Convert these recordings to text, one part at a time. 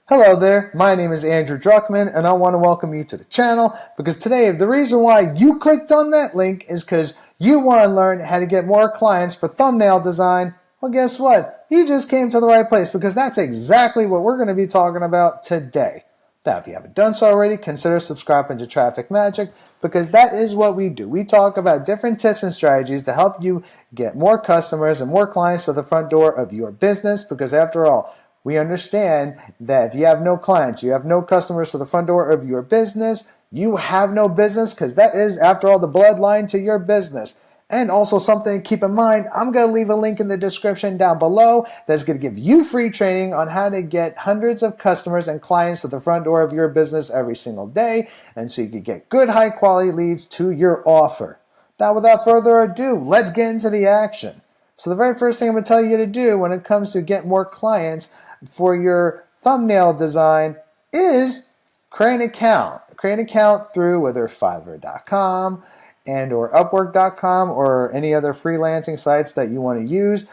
Hello there, my name is Andrew Druckman and I want to welcome you to the channel because today the reason why you clicked on that link is because you want to learn how to get more clients for thumbnail design. Well, guess what? You just came to the right place because that's exactly what we're going to be talking about today. Now, if you haven't done so already, consider subscribing to Traffic Magic because that is what we do. We talk about different tips and strategies to help you get more customers and more clients to the front door of your business because after all, we understand that if you have no clients, you have no customers to the front door of your business, you have no business because that is, after all, the bloodline to your business. And also something to keep in mind, I'm going to leave a link in the description down below that's going to give you free training on how to get hundreds of customers and clients to the front door of your business every single day, and so you can get good high quality leads to your offer. Now, without further ado, let's get into the action. So the very first thing I'm going to tell you to do when it comes to get more clients for your thumbnail design is create an account. Create an account through whether Fiverr.com and or Upwork.com or any other freelancing sites that you want to use.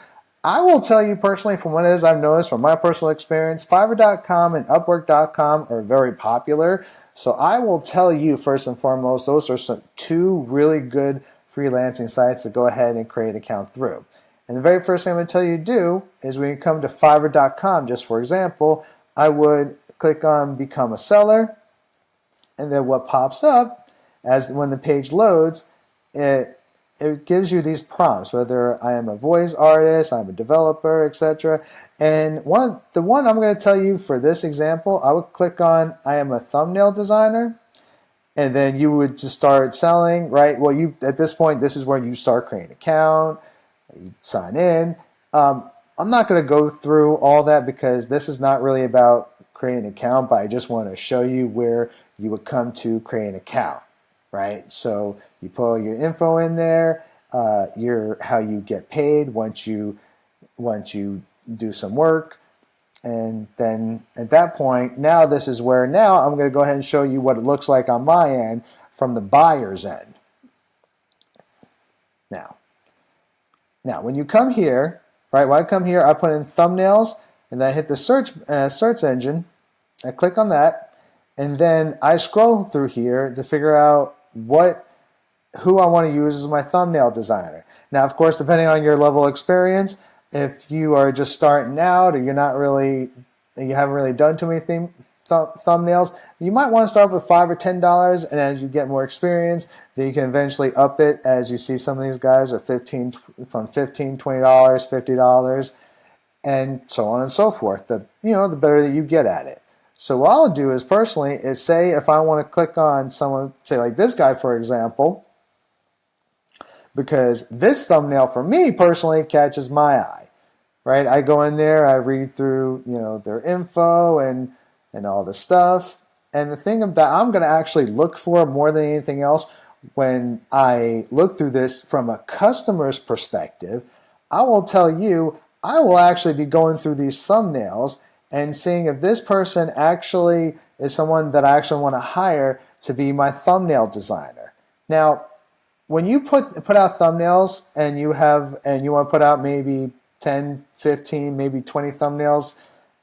I will tell you personally from what it is I've noticed from my personal experience, Fiverr.com and Upwork.com are very popular. So I will tell you first and foremost, those are two really good freelancing sites to go ahead and create an account through. And the very first thing I'm going to tell you to do is when you come to Fiverr.com, just for example, I would click on Become a Seller, and then what pops up as when the page loads, it gives you these prompts, whether I am a voice artist, I'm a developer, etc. And the one I'm going to tell you for this example, I would click on I am a thumbnail designer, and then you would just start selling, right? Well, you at this point, this is where you start creating an account. You sign in. I'm not going to go through all that because this is not really about creating an account, but I just want to show you where you would come to create an account, right? So you put all your info in there, how you get paid once you do some work, and then at that point, now this is where now I'm going to go ahead and show you what it looks like on my end from the buyer's end. Now, when you come here, right? When I come here, I put in thumbnails, and then I hit the search engine. I click on that, and then I scroll through here to figure out who I want to use as my thumbnail designer. Now, of course, depending on your level of experience, if you are just starting out or you haven't really done too many thumbnails, you might want to start with $5 or $10, and as you get more experience, then you can eventually up it. As you see, some of these guys are from $15, $20, $50, and so on and so forth. The better that you get at it. So what I'll do is personally is say if I want to click on someone, say like this guy for example, because this thumbnail for me personally catches my eye, right? I go in there, I read through their info and all the stuff. And the thing that I'm going to actually look for more than anything else when I look through this from a customer's perspective, I will tell you, I will actually be going through these thumbnails and seeing if this person actually is someone that I actually want to hire to be my thumbnail designer. Now, when you put out thumbnails and you want to put out maybe 10, 15, maybe 20 thumbnails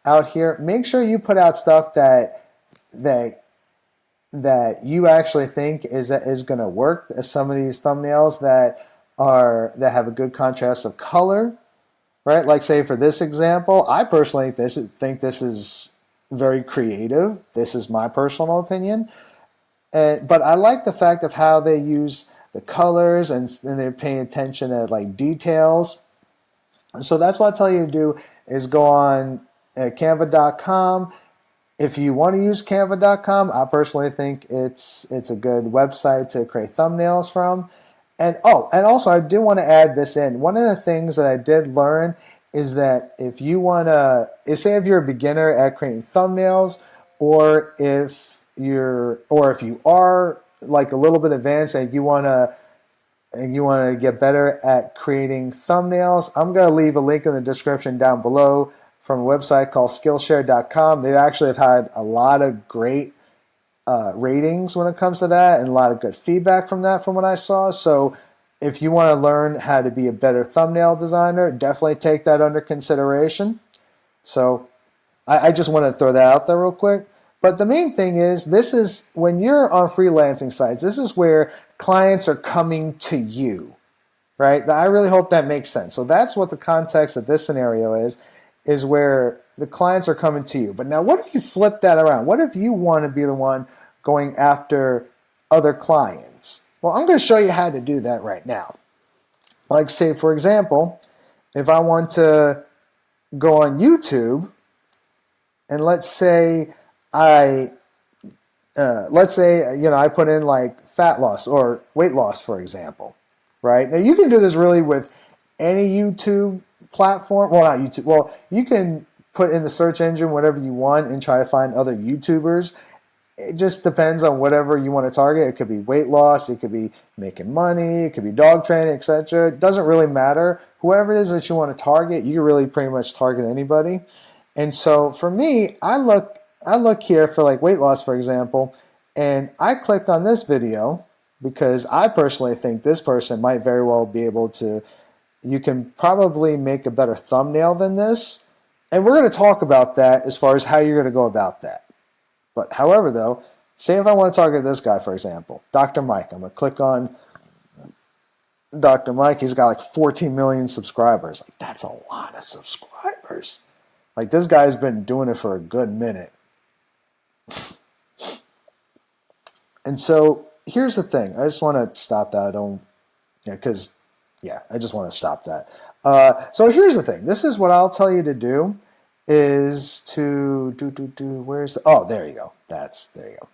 out here, make sure you put out stuff that you actually think is going to work. Some of these thumbnails that have a good contrast of color, right? Like say for this example, I personally think this is very creative. This is my personal opinion, but I like the fact of how they use the colors and they're paying attention to like details. So that's what I tell you to do is go on Canva.com. If you want to use Canva.com, I personally think it's a good website to create thumbnails from. And also I did want to add this in. One of the things that I did learn is that if you say if you're a beginner at creating thumbnails, or if you are like a little bit advanced and you want to get better at creating thumbnails, I'm going to leave a link in the description down below from a website called Skillshare.com. They actually have had a lot of great ratings when it comes to that, and a lot of good feedback from that from what I saw. So if you want to learn how to be a better thumbnail designer, definitely take that under consideration. So I just want to throw that out there real quick. But the main thing is, this is when you're on freelancing sites, this is where clients are coming to you, right? I really hope that makes sense. So that's what the context of this scenario is where the clients are coming to you. But now what if you flip that around? What if you want to be the one going after other clients? Well, I'm going to show you how to do that right now. Like, say, for example, if I want to go on YouTube, and let's say I put in like fat loss or weight loss, for example, right? Now you can do this really with any YouTube platform. Well, not YouTube. Well, you can put in the search engine whatever you want and try to find other YouTubers. It just depends on whatever you want to target. It could be weight loss, it could be making money, it could be dog training, etc. It doesn't really matter. Whoever it is that you want to target, you can really pretty much target anybody. And so for me, I look here for like weight loss, for example, and I click on this video because I personally think this person might very well be able to, you can probably make a better thumbnail than this. And we're going to talk about that as far as how you're going to go about that. But however, though, say if I want to target this guy, for example, Dr. Mike, I'm going to click on Dr. Mike. He's got like 14 million subscribers. Like, that's a lot of subscribers. Like, this guy's been doing it for a good minute. And so here's the thing. I just want to stop that. I just want to stop that. So here's the thing. This is what I'll tell you to do is to where's the, oh, there you go. There you go.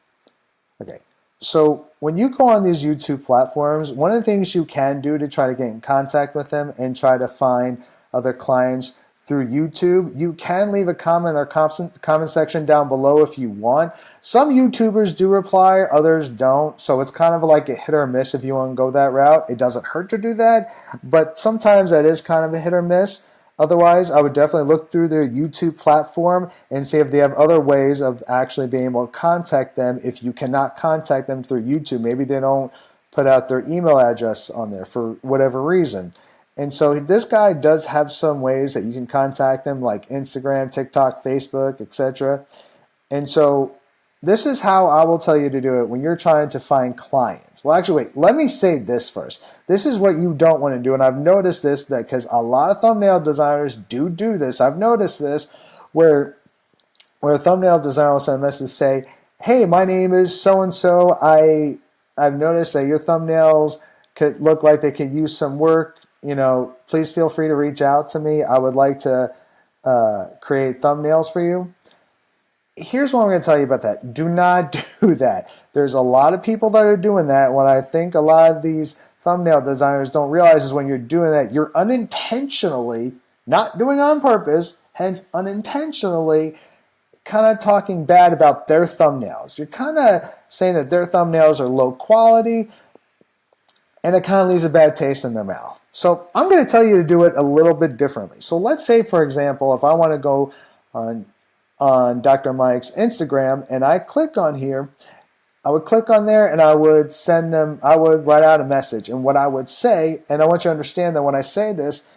Okay. So when you go on these YouTube platforms, one of the things you can do to try to get in contact with them and try to find other clients through YouTube, you can leave a comment or comment section down below if you want. Some YouTubers do reply, others don't. So it's kind of like a hit or miss if you want to go that route. It doesn't hurt to do that, but sometimes that is kind of a hit or miss. Otherwise, I would definitely look through their YouTube platform and see if they have other ways of actually being able to contact them if you cannot contact them through YouTube. Maybe they don't put out their email address on there for whatever reason. And so this guy does have some ways that you can contact them, like Instagram, TikTok, Facebook, etc. And so this is how I will tell you to do it when you're trying to find clients. Well, actually, wait, let me say this first. This is what you don't want to do. And I've noticed this because a lot of thumbnail designers do this. I've noticed this where a thumbnail designer will send a message say, hey, my name is so-and-so. I've noticed that your thumbnails could look like they could use some work. Please feel free to reach out to me. I would like to create thumbnails for you. Here's what I'm going to tell you about that. Do not do that. There's a lot of people that are doing that. What I think a lot of these thumbnail designers don't realize is when you're doing that, you're unintentionally, not doing it on purpose, hence unintentionally kind of talking bad about their thumbnails. You're kind of saying that their thumbnails are low quality, and it kind of leaves a bad taste in their mouth. So I'm going to tell you to do it a little bit differently. So let's say, for example, if I want to go on Dr. Mike's Instagram and I click on here, I would click on there and I would write out a message. And what I would say, and I want you to understand that when I say this,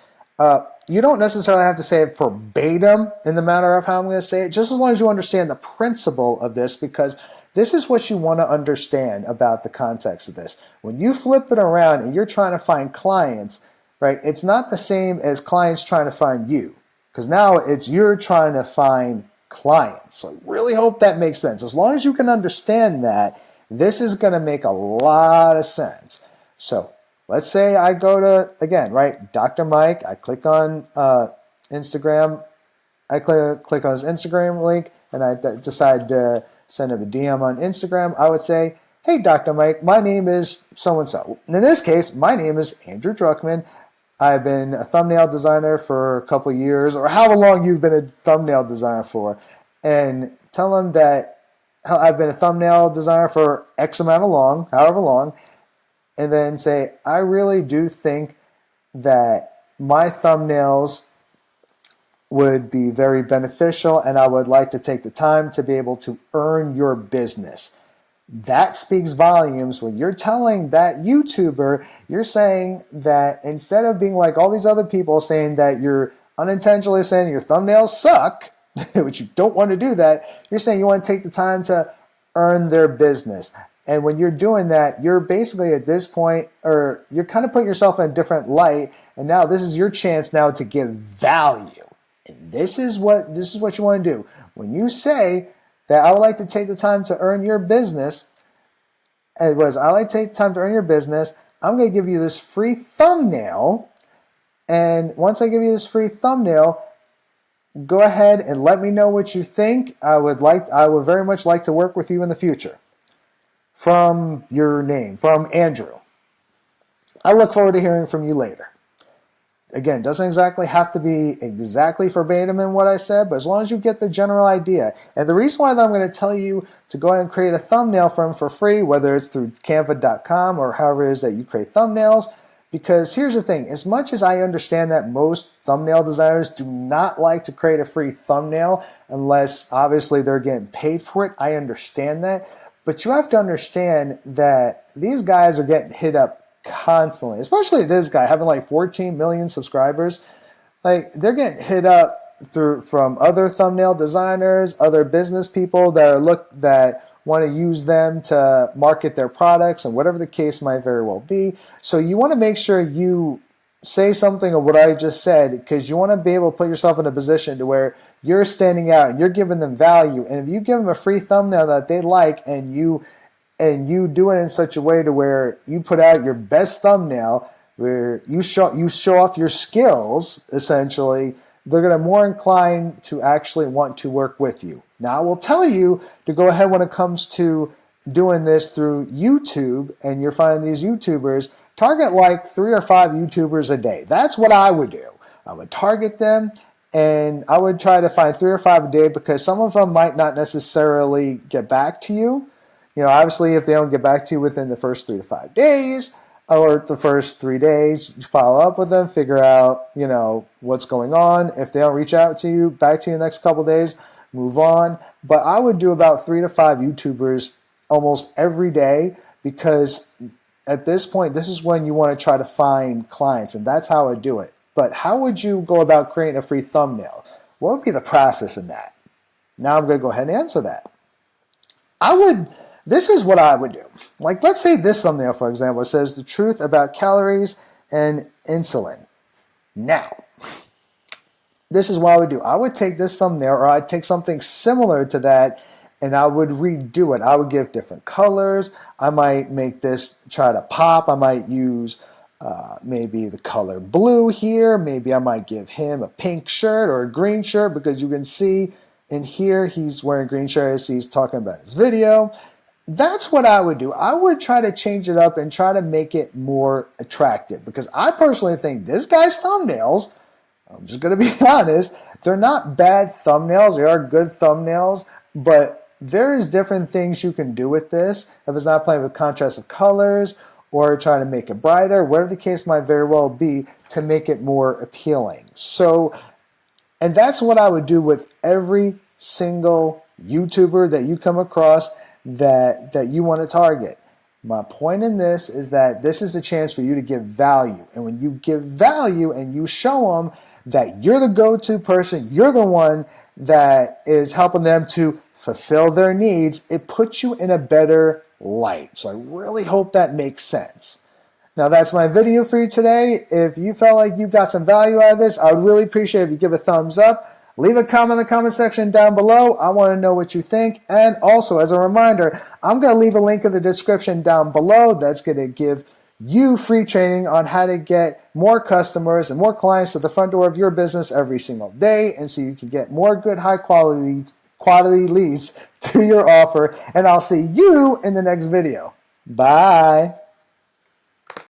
you don't necessarily have to say it verbatim in the manner of how I'm going to say it, just as long as you understand the principle of this, because this is what you want to understand about the context of this. When you flip it around and you're trying to find clients, right, it's not the same as clients trying to find you, because now it's you're trying to find clients. So I really hope that makes sense. As long as you can understand that, this is going to make a lot of sense. So let's say I go to, again, right, Dr. Mike, I click on Instagram, I click on his Instagram link, and I decide to send him a DM on Instagram. I would say, hey, Dr. Mike, my name is so-and-so. In this case, my name is Andrew Druckman. I've been a thumbnail designer for a couple of years, or however long you've been a thumbnail designer for, and tell them that I've been a thumbnail designer for X amount of however long, and then say, I really do think that my thumbnails would be very beneficial, and I would like to take the time to be able to earn your business. That speaks volumes when you're telling that YouTuber, you're saying that instead of being like all these other people saying that you're unintentionally saying your thumbnails suck, which you don't want to do that. You're saying you want to take the time to earn their business. And when you're doing that, you're basically at this point, or you're kind of putting yourself in a different light. And now this is your chance now to give value. And this is what you want to do. When you say that I would like to take the time to earn your business, it was I like to take the time to earn your business. I'm going to give you this free thumbnail. And once I give you this free thumbnail, go ahead and let me know what you think. I would very much like to work with you in the future. From your name, from Andrew. I look forward to hearing from you later. Again, doesn't exactly have to be exactly verbatim in what I said, but as long as you get the general idea. And the reason why I'm going to tell you to go ahead and create a thumbnail for free, whether it's through canva.com or however it is that you create thumbnails, because here's the thing, as much as I understand that most thumbnail designers do not like to create a free thumbnail unless obviously they're getting paid for it, I understand that. But you have to understand that these guys are getting hit up constantly, especially this guy having like 14 million subscribers. Like, they're getting hit up from other thumbnail designers, other business people that want to use them to market their products and whatever the case might very well be. So you want to make sure you say something of what I just said, because you want to be able to put yourself in a position to where you're standing out and you're giving them value. And if you give them a free thumbnail that they like, and you do it in such a way to where you put out your best thumbnail, where you show off your skills, essentially, they're going to be more inclined to actually want to work with you. Now, I will tell you to go ahead when it comes to doing this through YouTube, and you're finding these YouTubers, target like 3 or 5 YouTubers a day. That's what I would do. I would target them, and I would try to find 3 or 5 a day, because some of them might not necessarily get back to you. You know, obviously, if they don't get back to you within the first 3 to 5 days, or the first 3 days, you follow up with them, figure out, you know, what's going on. If they don't reach out to you, back to you the next couple days, move on. But I would do about 3 to 5 YouTubers almost every day, because at this point, this is when you want to try to find clients, and that's how I do it. But how would you go about creating a free thumbnail? What would be the process in that? Now I'm going to go ahead and answer that. This is what I would do. Like, let's say this thumbnail, for example, it says the truth about calories and insulin. Now, this is what I would do. I would take this thumbnail, or I'd take something similar to that, and I would redo it. I would give different colors. I might make this try to pop. I might use maybe the color blue here. Maybe I might give him a pink shirt or a green shirt, because you can see in here he's wearing green shirt as he's talking about his video. That's what I would do. I would try to change it up and try to make it more attractive, because I personally think this guy's thumbnails, I'm just going to be honest, they're not bad thumbnails. They are good thumbnails, but there is different things you can do with this. If it's not playing with contrast of colors or trying to make it brighter, whatever the case might very well be, to make it more appealing. So, and that's what I would do with every single YouTuber that you come across that you want to target. My point in this is that this is a chance for you to give value. And when you give value and you show them that you're the go-to person, you're the one that is helping them to fulfill their needs, it puts you in a better light. So I really hope that makes sense. Now, that's my video for you today. If you felt like you got some value out of this, I would really appreciate it if you give a thumbs up. Leave a comment in the comment section down below. I want to know what you think. And also, as a reminder, I'm going to leave a link in the description down below that's going to give you free training on how to get more customers and more clients to the front door of your business every single day, and so you can get more good, high quality leads to your offer. And I'll see you in the next video. Bye.